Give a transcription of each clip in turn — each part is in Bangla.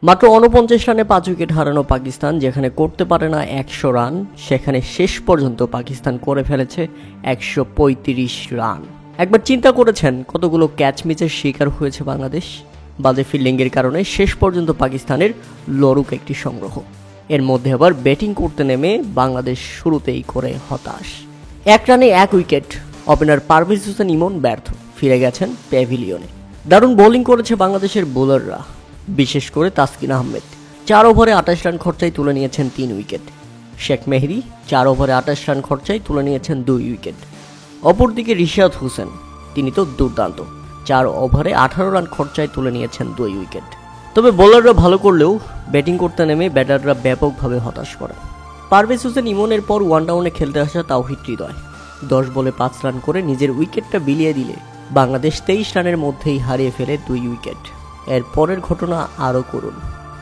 মাত্র ৪৯ রানে ৫ উইকেট হারানো পাকিস্তান যেখানে করতে পারে না ১০০ রান, সেখানে শেষ পর্যন্ত পাকিস্তান করে ফেলেছে ১৩৫ রান। একবার চিন্তা করেছেন কতগুলো ক্যাচ মিসের শিকার হয়েছে বাংলাদেশ? বাজে ফিল্ডিংয়ের কারণে শেষ পর্যন্ত পাকিস্তানের লড়ুক একটি সংগ্রহ। এর মধ্যে আবার ব্যাটিং করতে নেমে বাংলাদেশ শুরুতেই করে হতাশ। ১ রানে ১ উইকেট, ওপেনার পারভেজ হোসেন ইমন ব্যর্থ, ফিরে গেছেন প্যাভিলিয়নে। দারুণ বোলিং করেছে বাংলাদেশের বোলাররা, বিশেষ করে তাসকিন আহমেদ। ৪ ওভারে ২৮ রান খরচায় তুলে নিয়েছেন ৩ উইকেট। শেখ মেহেদী ৪ ওভারে ২৮ রান খরচায় তুলে নিয়েছেন ২ উইকেট। অপরদিকে রিশাদ হোসেন, তিনি তো দুর্দান্ত, ৪ ওভারে ১৮ রান খরচায় তুলে নিয়েছেন ২ উইকেট। তবে বোলাররা ভালো করলেও ব্যাটিং করতে নেমে ব্যাটাররা ব্যাপকভাবে হতাশ করে। পারভেজ হোসেন ইমনের পর ওয়ান ডাউনে খেলতে আসা তাওহিদ হৃদয় ১০ বলে ৫ রান করে নিজের উইকেটটা বিলিয়ে দিলে বাংলাদেশ ২৩ রানের মধ্যেই হারিয়ে ফেলে ২ উইকেট। এর পরের ঘটনা আরও করুন,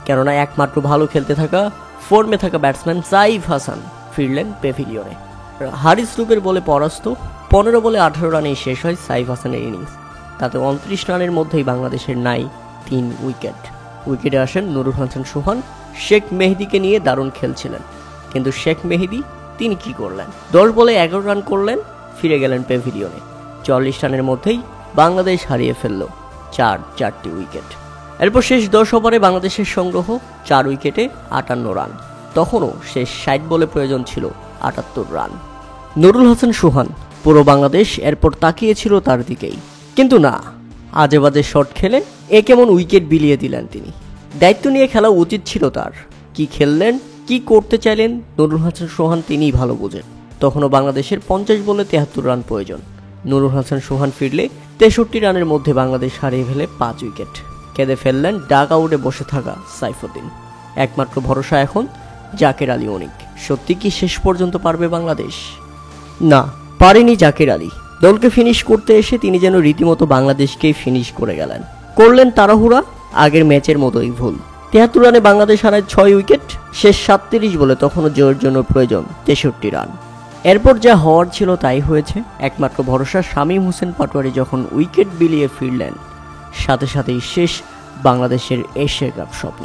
কেননা একমাত্র ভালো খেলতে থাকা ফর্মে থাকা ব্যাটসম্যান সাইফ হাসান ফিরলেন প্যাভিলিয়নে। হারিস রুবের বলে পরাস্ত, ১৫ বলে ১৮ রানেই শেষ হয় সাইফ হাসানের ইনিংস। তাতে ২৯ রানের মধ্যেই বাংলাদেশের নাই ৩ উইকেট। উইকেটে আসেন নুরুল হাসান সোহান। শেখ মেহেদীকে নিয়ে দারুণ খেলছিলেন, কিন্তু শেখ মেহেদী তিনি কি করলেন? ১০ বলে ১১ রান করলেন, ফিরে গেলেন প্যাভিলিয়নে। ৪০ রানের মধ্যেই বাংলাদেশ হারিয়ে ফেলল ৪টি উইকেট। এরপর শেষ ১০ ওভারে বাংলাদেশের সংগ্রহ ৪ উইকেটে ৫৮ রান। তখনও শেষ ৬০ বলে প্রয়োজন ছিল ৭৮ রান। নুরুল হাসান সোহান, পুরো বাংলাদেশ এরপর তাকিয়েছিল তার দিকেই, কিন্তু না, আজে বাজে শট খেলে কেমন উইকেট বিলিয়ে দিলেন তিনি। দায়িত্ব নিয়ে খেলা উচিত ছিল তার। কি খেললেন, কি করতে চাইলেন নুরুল হাসান সোহান তিনিই ভালো বোঝেন। তখনও বাংলাদেশের ৫০ বলে ৭৩ রান প্রয়োজন। নুরুল হাসান সোহান ফিরলে ৬৩ রানের মধ্যে বাংলাদেশ হারিয়ে ফেলে ৫ উইকেট। কেঁদে ফেললেন ডাগ আউটে বসে থাকা সাইফুদ্দিন। একমাত্র ভরসা এখন জাকের আলী অনিক। সত্যি কি শেষ পর্যন্ত পারবে বাংলাদেশ? না, পারেনি জাকের আলী। দলকে ফিনিশ করতে এসে তিনি যেন রীতিমতো বাংলাদেশকেই ফিনিশ করে গেলেন। করলেন তাড়াহুড়া, আগের ম্যাচের মতোই ভুল। ৭৩ রানে বাংলাদেশ হারায় ৬ উইকেট। শেষ ৩৭ বলে তখনও জয়ের জন্য প্রয়োজন ৬৩ রান। এরপর যা হওয়ার ছিল তাই হয়েছে। একমাত্র ভরসা শামীম হোসেন পাটোয়ারি যখন উইকেট বিলিয়ে ফিরলেন, সাথে সাথেই শেষ বাংলাদেশের এশিয়া কাপ স্বপ্ন।